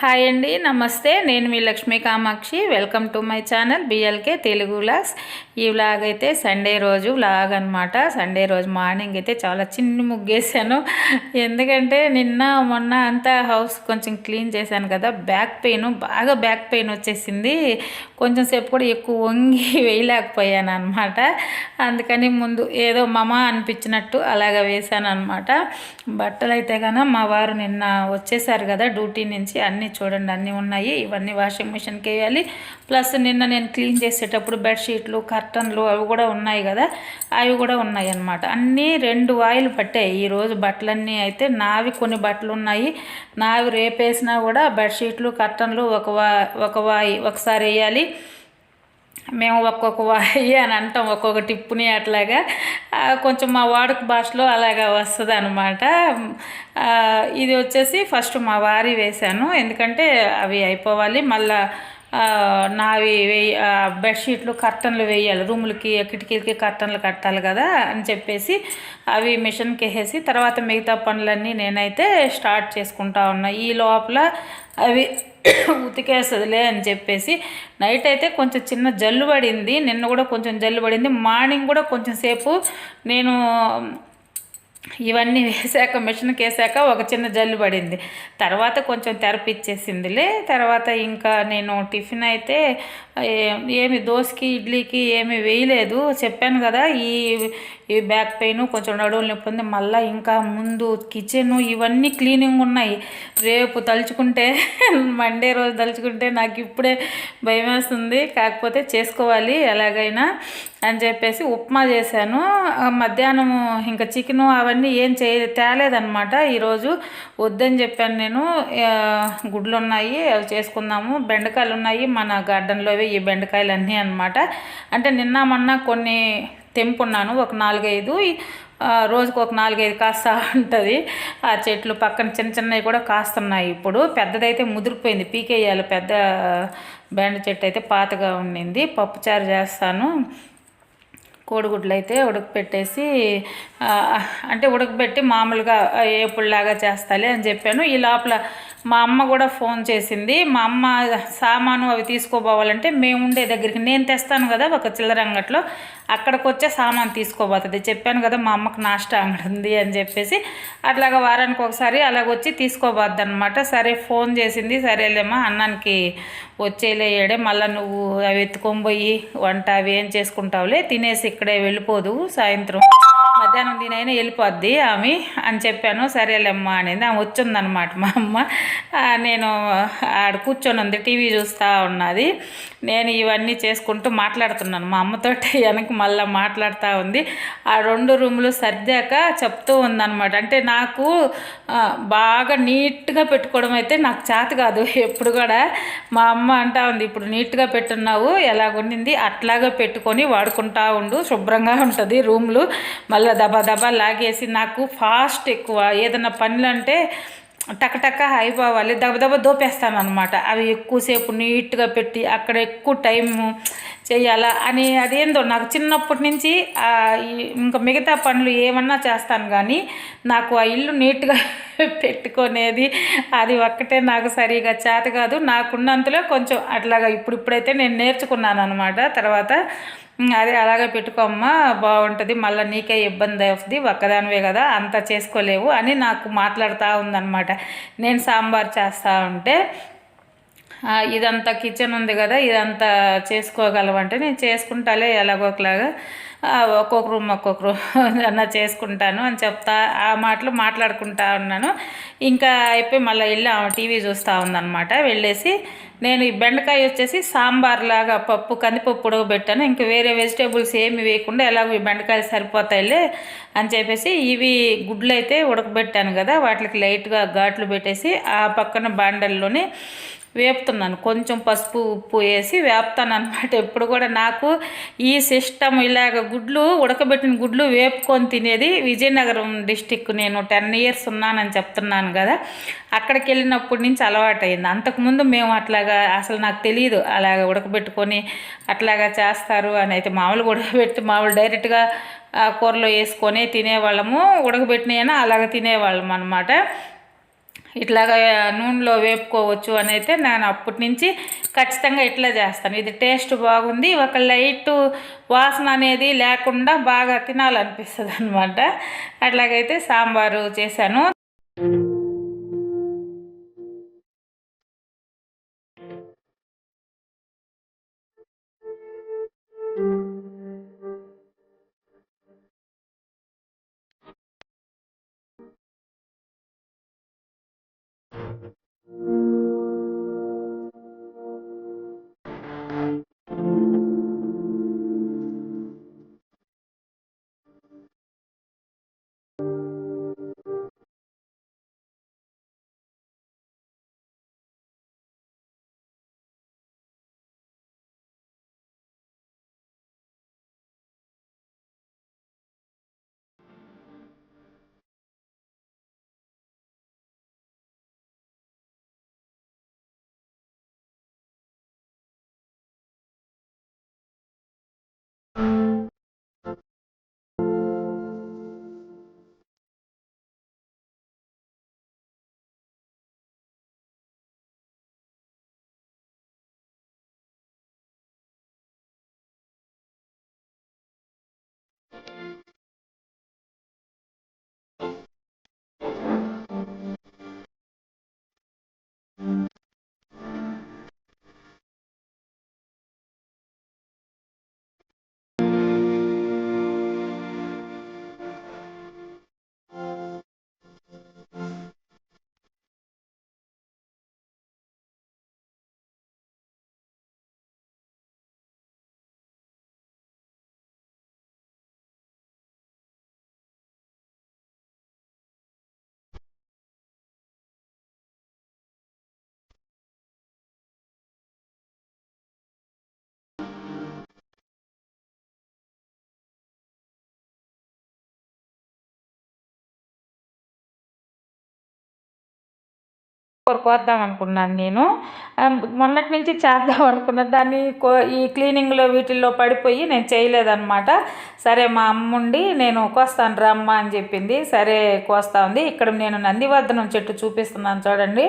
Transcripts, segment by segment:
Hi అండి, నమస్తే. నేను మీ Lakshmi Kamakshi. Welcome to my channel BLK Telugu vlogs. ఈ వ్లాగ్ అయితే సండే రోజు వ్లాగ్ అనమాట. సండే రోజు మార్నింగ్ అయితే చాలా చిన్న ముగ్గేసాను. ఎందుకంటే నిన్న మొన్న అంతా హౌస్ కొంచెం క్లీన్ చేశాను కదా, బాగా బ్యాక్ పెయిన్ వచ్చేసింది. కొంచెం సేపు కూడా ఎక్కువ వంగి వేయలేకపోయాను అనమాట. అందుకని ముందు ఏదో మమ అనిపించినట్టు అలాగ వేసాను అనమాట. బట్టలు అయితే కన్నా మా వారు నిన్న వచ్చేసారు కదా డ్యూటీ నుంచి. అన్నీ చూడండి, అన్నీ ఉన్నాయి. ఇవన్నీ వాషింగ్ మిషన్కి వేయాలి. ప్లస్ నిన్న నేను క్లీన్ చేసేటప్పుడు బెడ్షీట్లు, కర్టన్లు అవి కూడా ఉన్నాయి కదా, అవి కూడా ఉన్నాయి అన్నమాట. అన్నీ 2 వాయిలు పట్టాయి ఈరోజు. బట్టలన్నీ అయితే నావి కొన్ని బట్టలు ఉన్నాయి. నావి రేపేసినా కూడా బెడ్షీట్లు, కర్టన్లు ఒక వాయి ఒకసారి వేయాలి. మేము ఒక్కొక్క వాయి అని అంటాం, ఒక్కొక్క టిప్పుని అట్లాగా. కొంచెం మా వాడుక భాషలో అలాగా వస్తుంది అనమాట. ఇది వచ్చేసి ఫస్ట్ మా వారి వేశాను, ఎందుకంటే అవి అయిపోవాలి. మళ్ళీ నావి బెడ్షీట్లు, కర్టన్లు వేయాలి. రూములకి, కిటికీలకి కర్టన్లు కట్టాలి కదా అని చెప్పేసి అవి మిషన్కి వేసేసి తర్వాత మిగతా పనులన్నీ నేనైతే స్టార్ట్ చేసుకుంటా ఉన్నా. ఈ లోపల అవి ఉతికేస్తుందిలే అని చెప్పేసి నైట్ అయితే కొంచెం చిన్న జల్లు పడింది. నిన్న కూడా కొంచెం జల్లు పడింది. మార్నింగ్ కూడా కొంచెం సేపు నేను ఇవన్నీ వేసాక, మిషన్కి వేసాక ఒక చిన్న జల్లు పడింది. తర్వాత కొంచెం తెరపిచ్చేసిందిలే. తర్వాత ఇంకా నేను టిఫిన్ అయితే ఏమి దోశకి, ఇడ్లీకి ఏమి వేయలేదు. చెప్పాను కదా ఈ బ్యాక్ పెయిన్, కొంచెం నడువులు నొప్పి ఉంది. మళ్ళీ ఇంకా ముందు కిచెను ఇవన్నీ క్లీనింగ్ ఉన్నాయి. రేపు తలుచుకుంటే మండే రోజు తలుచుకుంటే నాకు ఇప్పుడే భయం వేస్తుంది. కాకపోతే చేసుకోవాలి ఎలాగైనా అని చెప్పేసి ఉప్మా చేశాను. మధ్యాహ్నం ఇంకా చికెను అవన్నీ ఏం తేలేదనమాట. ఈరోజు వద్దని చెప్పాను నేను. గుడ్లు ఉన్నాయి, అవి చేసుకుందాము. బెండకాయలు ఉన్నాయి మన గార్డెన్లోవి, ఈ బెండకాయలు అన్నీ అనమాట. అంటే నిన్న మొన్న కొన్ని తెంపున్నాను, ఒక 4-5. రోజుకు ఒక 4-5 కాస్తా ఉంటుంది. ఆ చెట్లు పక్కన చిన్న చిన్నవి కూడా కాస్తున్నాయి. ఇప్పుడు పెద్దదైతే ముదిరిపోయింది, పీకేయాలి. పెద్ద బెండ చెట్టు అయితే పాతగా ఉండింది. పప్పుచారు చేస్తాను. కోడిగుడ్లు అయితే ఉడకపెట్టేసి, అంటే ఉడకబెట్టి మామూలుగా ఏపుడులాగా చేస్తాలే అని చెప్పాను. ఈ లోపల మా అమ్మ కూడా ఫోన్ చేసింది. మా అమ్మ సామాను అవి తీసుకోపోవాలంటే మేము ఉండే దగ్గరికి నేను తెస్తాను కదా ఒక చిల్లర అంగట్లో, అక్కడికి వచ్చే సామాను తీసుకోబోతుంది. చెప్పాను కదా మా అమ్మకు నాష్టా అంగడి ఉంది అని చెప్పేసి. అట్లాగా వారానికి ఒకసారి అలాగొచ్చి తీసుకోబోద్ది అనమాట. సరే ఫోన్ చేసింది. సరేలేమ్మా, అన్నానికి వచ్చేలేయడే, మళ్ళీ నువ్వు అవి ఎత్తుకొని పోయి వంట అవి ఏం చేసుకుంటావులే, తినేసి ఇక్కడే వెళ్ళిపోదు, సాయంత్రం మధ్యాహ్నం దీనైనా వెళ్ళిపోద్ది ఆమె అని చెప్పాను. సరేలేమ్మా అనేది. ఆమె వచ్చిందనమాట మా అమ్మ. నేను ఆడ కూర్చొని ఉంది, టీవీ చూస్తూ ఉన్నది. నేను ఇవన్నీ చేసుకుంటూ మాట్లాడుతున్నాను మా అమ్మతోటి. వెనక్కి మళ్ళీ మాట్లాడుతూ ఉంది. ఆ 2 రూములు సర్దాక చెప్తూ ఉందన్నమాట. అంటే నాకు బాగా నీట్గా పెట్టుకోవడం అయితే నాకు చేత కాదు ఎప్పుడు కూడా. మా అమ్మ అంటా ఉంది, ఇప్పుడు నీట్గా పెట్టున్నావు, ఎలాగుండింది అట్లాగా పెట్టుకొని వాడుకుంటా ఉండు, శుభ్రంగా ఉంటుంది రూమ్లు. మళ్ళీ దబా లాగేసి, నాకు ఫాస్ట్ ఎక్కువ. ఏదైనా పనులు అంటే టకటక అయిపోవాలి, దబదబా దోపేస్తాను అనమాట. అవి ఎక్కువసేపు నీట్గా పెట్టి అక్కడ ఎక్కువ టైము చేయాలా అని అదేందో నాకు చిన్నప్పటి నుంచి. ఇంకా మిగతా పనులు ఏమన్నా చేస్తాను కానీ నాకు ఆ ఇల్లు నీట్గా పెట్టుకునేది అది ఒక్కటే నాకు సరిగా చేత కాదు. నాకున్నంతలో కొంచెం అట్లాగా ఇప్పుడైతే నేను నేర్చుకున్నాను అనమాట. తర్వాత అదే అలాగే పెట్టుకోమ్మా, బాగుంటుంది, మళ్ళీ నీకే ఇబ్బంది అవుతుంది, ఒక్కదానివే కదా అంతా చేసుకోలేవు అని నాకు మాట్లాడుతూ ఉందన్నమాట. నేను సాంబార్ చేస్తూ ఉంటే, ఇదంతా కిచెన్ ఉంది కదా, ఇదంతా చేసుకోగలవంటే నేను చేసుకుంటాలే ఎలాగోకలాగా, ఒక్కొక్క రూమ్ అన్నా చేసుకుంటాను అని చెప్తా ఆ మాటలు మాట్లాడుకుంటా ఉన్నాను. ఇంకా అయిపోయి మళ్ళీ వెళ్ళి ఆమె టీవీ చూస్తూ ఉందన్నమాట. వెళ్ళేసి నేను ఈ బెండకాయ వచ్చేసి సాంబార్ లాగా కందిపప్పు ఉడకబెట్టాను. ఇంకా వేరే వెజిటేబుల్స్ ఏమి వేయకుండా ఎలాగో ఈ బెండకాయలు సరిపోతాయిలే అని చెప్పేసి ఇవి గుడ్లు అయితే ఉడకబెట్టాను కదా, వాటికి లైట్గా ఘాట్లు పెట్టేసి ఆ పక్కన బాండల్లోనే వేపుతున్నాను. కొంచెం పసుపు ఉప్పు వేసి వేపుతాను అనమాట. ఎప్పుడు కూడా నాకు ఈ సిస్టమ్ ఇలాగ ఉడకబెట్టిన గుడ్లు వేపుకొని తినేది. విజయనగరం డిస్టిక్ నేను 10 years ఉన్నానని చెప్తున్నాను కదా, అక్కడికి వెళ్ళినప్పటి నుంచి అలవాటైంది. అంతకుముందు మేము అట్లాగా అసలు నాకు తెలియదు అలాగ ఉడకబెట్టుకొని అట్లాగా చేస్తారు అని. అయితే మామూలు డైరెక్ట్గా కూరలో వేసుకొని తినేవాళ్ళము. ఉడకబెట్టినైనా అలాగ తినేవాళ్ళం అనమాట. ఇట్లాగా నూనెలో వేపుకోవచ్చు అని అయితే నేను అప్పటి నుంచి ఖచ్చితంగా ఇట్లా చేస్తాను. ఇది టేస్ట్ బాగుంది, ఒక లైట్ వాసన అనేది లేకుండా బాగా తినాలనిపిస్తుంది అనమాట. అట్లాగైతే సాంబారు చేశాను. కోద్దాం అనుకున్నాను నేను. మొన్నటి నుంచి చేద్దాం అనుకున్నాను. దాన్ని ఈ క్లీనింగ్లో వీటిల్లో పడిపోయి నేను చేయలేదన్నమాట. సరే మా అమ్ముండి నేను కోస్తాను రమ్మ అని చెప్పింది. సరే కోస్తా ఉంది. ఇక్కడ నేను నందివర్ధనం చెట్టు చూపిస్తున్నాను చూడండి.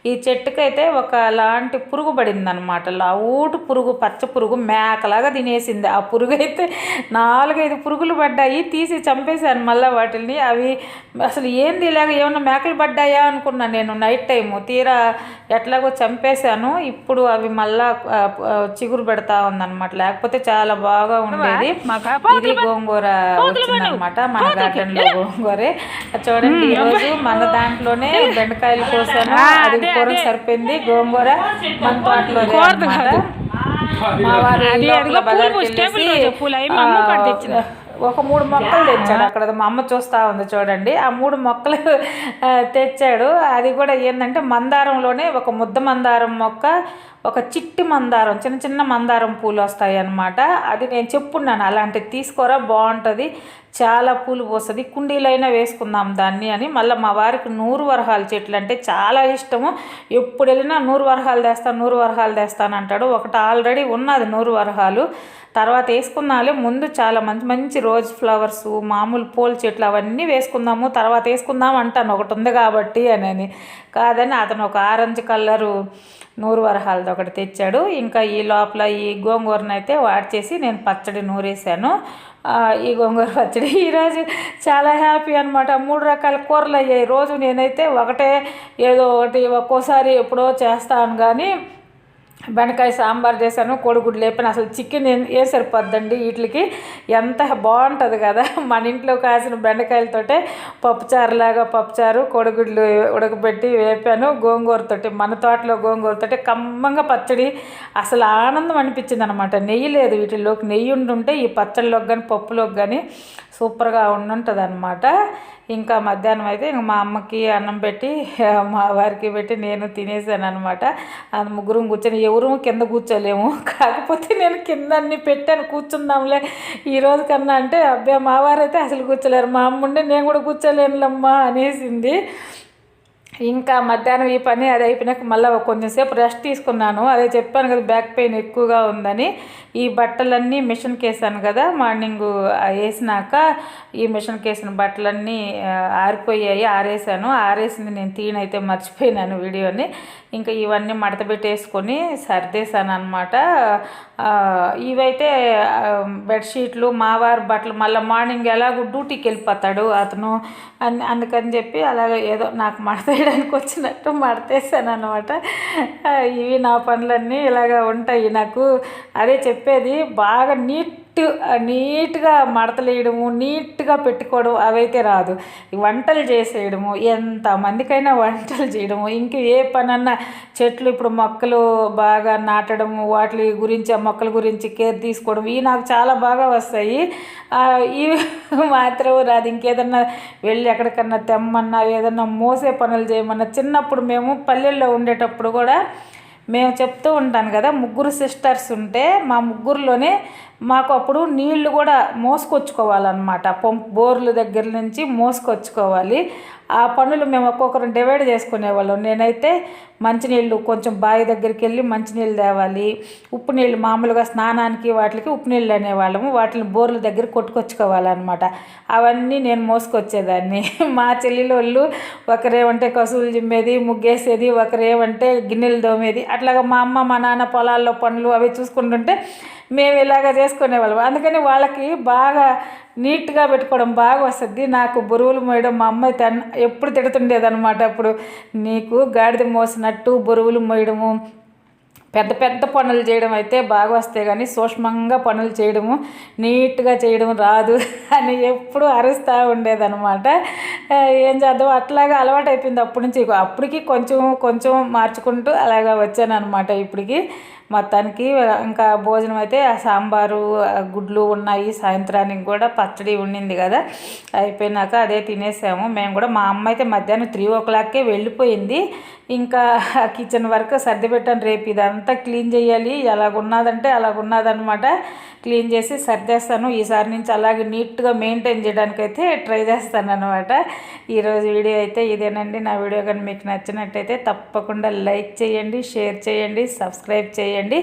ఈ చెట్టుకైతే ఒకలాంటి పురుగు పడిందనమాట. లావుటు పురుగు, పచ్చ పురుగు మేకలాగా తినేసింది. ఆ పురుగు అయితే 4-5 పురుగులు పడ్డాయి. తీసి చంపేశాను మళ్ళీ వాటిని. అవి అసలు ఏంది ఇలాగ ఏమన్నా మేకలు పడ్డాయా అనుకున్నాను నేను నైట్ టైము. తీరా ఎట్లాగో చంపేశాను. ఇప్పుడు అవి మళ్ళా చిగురు పెడతా ఉందన్నమాట. లేకపోతే చాలా బాగా ఉండేది. ఇది గోంగూర వచ్చిందనమాట మన గార్డెన్లో గోంగూరే. చూడండి ఈరోజు మన దాంట్లోనే బెండకాయలు కోసాను. అది కూర సరిపోయింది. గోంగూర మన తోటలో మా వారు బజార్కి ఒక 3 మొక్కలు తెచ్చాడు. అక్కడ మా అమ్మ చూస్తూ ఉంది చూడండి. ఆ 3 మొక్కలు తెచ్చాడు. అది కూడా ఏంటంటే మందారంలోనే ఒక ముద్ద మందారం మొక్క, ఒక చిట్టి మందారం, చిన్న చిన్న మందారం పూలు వస్తాయి అన్నమాట. అది నేను చెప్పున్నాను అలాంటిది తీసుకోరా బాగుంటుంది, చాలా పూలు పోస్తుంది, కుండీలైనా వేసుకుందాం దాన్ని అని. మళ్ళీ మా వారికి 100 వరహాల చెట్లు అంటే చాలా ఇష్టము. ఎప్పుడు వెళ్ళినా 100 వరహాలు తెస్తాను, 100 వరహాలు తెస్తాను అంటాడు. ఒకటి ఆల్రెడీ ఉన్నది 100 వరహాలు. తర్వాత వేసుకున్నాలే. ముందు చాలా మంచి మంచి రోజ్ ఫ్లవర్స్, మామూలు పూల చెట్లు అవన్నీ వేసుకుందాము, తర్వాత వేసుకుందాం అంటాను ఒకటి ఉంది కాబట్టి అని. కాదని అతను ఒక ఆరెంజ్ కలరు 100 వరహాలది ఒకటి తెచ్చాడు. ఇంకా ఈ లోపల ఈ గోంగూరను అయితే వాడ్చేసి నేను పచ్చడి నూరేసాను. ఈ గోంగూర పచ్చడి ఈరోజు చాలా హ్యాపీ అనమాట. 3 రకాల కూరలు అయ్యాయి. రోజు నేనైతే ఒకటే ఏదో ఒకటి ఒక్కోసారి ఎప్పుడో చేస్తాను. కానీ బెండకాయ సాంబార్ చేశాను, కోడిగుడ్లు లేపాను. అసలు చికెన్ ఏ సరిపోద్దండి వీటికి, ఎంత బాగుంటుంది కదా. మన ఇంట్లో కాసిన బెండకాయలతోటే పప్పుచారులాగా పప్పుచారు, కోడిగుడ్లు ఉడకబెట్టి వేపాను. గోంగూరతోటి మన తోటలో గోంగూరతోటి కమ్మంగా పచ్చడి. అసలు ఆనందం అనిపించింది అనమాట. నెయ్యి లేదు వీటిల్లోకి. నెయ్యి ఉంటుంటే ఈ పచ్చళ్ళలోకి కానీ పప్పులోకి కానీ సూపర్గా ఉండుంటుంది అనమాట. ఇంకా మధ్యాహ్నం అయితే ఇంక మా అమ్మకి అన్నం పెట్టి మా వారికి పెట్టి నేను తినేసాను అనమాట. ముగ్గురం కూర్చొని ఎవరు కింద కూర్చోలేము. కాకపోతే నేను కింద అన్ని పెట్టాను కూర్చుందాంలే ఈరోజు కన్నా అంటే, అబ్బాయి మా వారైతే అసలు కూర్చోలేరు. మా అమ్మ ఉండే నేను కూడా కూర్చోలేనులమ్మా అనేసింది. ఇంకా మధ్యాహ్నం ఈ పని అది అయిపోయినాక మళ్ళీ కొంచెంసేపు రెస్ట్ తీసుకున్నాను. అదే చెప్పాను కదా బ్యాక్ పెయిన్ ఎక్కువగా ఉందని. ఈ బట్టలన్నీ మిషన్కి వేసాను కదా మార్నింగ్ వేసినాక ఈ మిషన్కి వేసిన బట్టలన్నీ ఆరిపోయాయి, ఆరేసాను. ఆరేసింది నేను తీనైతే మర్చిపోయినాను వీడియోని. ఇంకా ఇవన్నీ మడత పెట్టేసుకొని సర్దేశాను అనమాట. ఇవైతే బెడ్షీట్లు మావారి బట్టలు మళ్ళీ మార్నింగ్ ఎలాగో డ్యూటీకి వెళ్ళిపోతాడు అతను అందుకని చెప్పి అలాగే ఏదో నాకు మడత వేయడానికి వచ్చినట్టు మడతేసాను అనమాట. ఇవి నా పనులన్నీ ఇలాగ ఉంటాయి నాకు. అదే చెప్పేది బాగా నీట్గా మడతలు వేయడము, నీట్గా పెట్టుకోవడం అవైతే రాదు. వంటలు చేసేయడము, ఎంతమందికైనా వంటలు చేయడము, ఇంక ఏ పనన్నా చెట్లు ఇప్పుడు మొక్కలు బాగా నాటడము, వాటి గురించి ఆ మొక్కల గురించి కేర్ తీసుకోవడం ఇవి నాకు చాలా బాగా వస్తాయి. ఇవి మాత్రం రాదు. ఇంకేదన్నా వెళ్ళి ఎక్కడికన్నా తెమ్మన్నా ఏదన్నా మోసే పనులు చేయమన్నా చిన్నప్పుడు మేము పల్లెల్లో ఉండేటప్పుడు కూడా మేము చెప్తూ ఉంటాను కదా, ముగ్గురు సిస్టర్స్ ఉంటే మా ముగ్గురులోనే మాకు అప్పుడు నీళ్లు కూడా మోసుకొచ్చుకోవాలన్నమాట. బోర్ల దగ్గర నుంచి మోసుకొచ్చుకోవాలి. ఆ పనులు మేము ఒక్కొక్కరు డివైడ్ చేసుకునేవాళ్ళం. నేనైతే మంచినీళ్ళు కొంచెం బావి దగ్గరికి వెళ్ళి మంచినీళ్ళు తేవాలి. ఉప్పు నీళ్ళు మామూలుగా స్నానానికి వాటికి ఉప్పు నీళ్ళు అనేవాళ్ళము. వాటిని బోర్ల దగ్గర కొట్టుకొచ్చుకోవాలన్నమాట. అవన్నీ నేను మోసుకొచ్చేదాన్ని. మా చెల్లెలు వాళ్ళు ఒకరేమంటే కసువులు జిమ్మేది, ముగ్గేసేది, ఒకరేమంటే గిన్నెలు దోమేది. అట్లాగా మా అమ్మ మా నాన్న పొలాల్లో పనులు అవి చూసుకుంటుంటే మేము ఇలాగ చేసుకునేవాళ్ళం. అందుకని వాళ్ళకి బాగా నీట్గా పెట్టుకోవడం బాగా వస్తుంది. నాకు బరువులు మోయడం మా అమ్మ ఎప్పుడు తిడుతుండేదన్నమాట. అప్పుడు నీకు గాడిద మోసినట్టు బరువులు మోయడము, పెద్ద పెద్ద పనులు చేయడం అయితే బాగా వస్తాయి కానీ సూక్ష్మంగా పనులు చేయడము, నీట్గా చేయడం రాదు అని ఎప్పుడు అరుస్తూ ఉండేదన్నమాట. ఏం చేద్దాం అట్లాగా అలవాటు అయిపోయింది అప్పటి నుంచి. అప్పటికి కొంచెం కొంచెం మార్చుకుంటూ అలాగా వచ్చాను అనమాట. ఇప్పటికి మొత్తానికి ఇంకా భోజనం అయితే సాంబారు గుడ్లు ఉన్నాయి, సాయంత్రానికి కూడా పచ్చడి ఉండింది కదా, అయిపోయినాక అదే తినేసాము మేము కూడా. మా అమ్మ అయితే మధ్యాహ్నం 3 o'clockకే వెళ్ళిపోయింది. ఇంకా కిచెన్ వర్క్ సర్ది పెట్టాను. రేపు ఇదంతా క్లీన్ చేయాలి. ఎలాగున్నదంటే అలాగున్నదనమాట. క్లీన్ చేసి సర్దేస్తాను. ఈసారి నుంచి అలాగే నీట్గా మెయింటైన్ చేయడానికైతే ట్రై చేస్తాను అనమాట. ఈరోజు వీడియో అయితే ఇదేనండి. నా వీడియో కానీ మీకు నచ్చినట్టయితే తప్పకుండా లైక్ చేయండి, షేర్ చేయండి, సబ్స్క్రైబ్ చేయండి.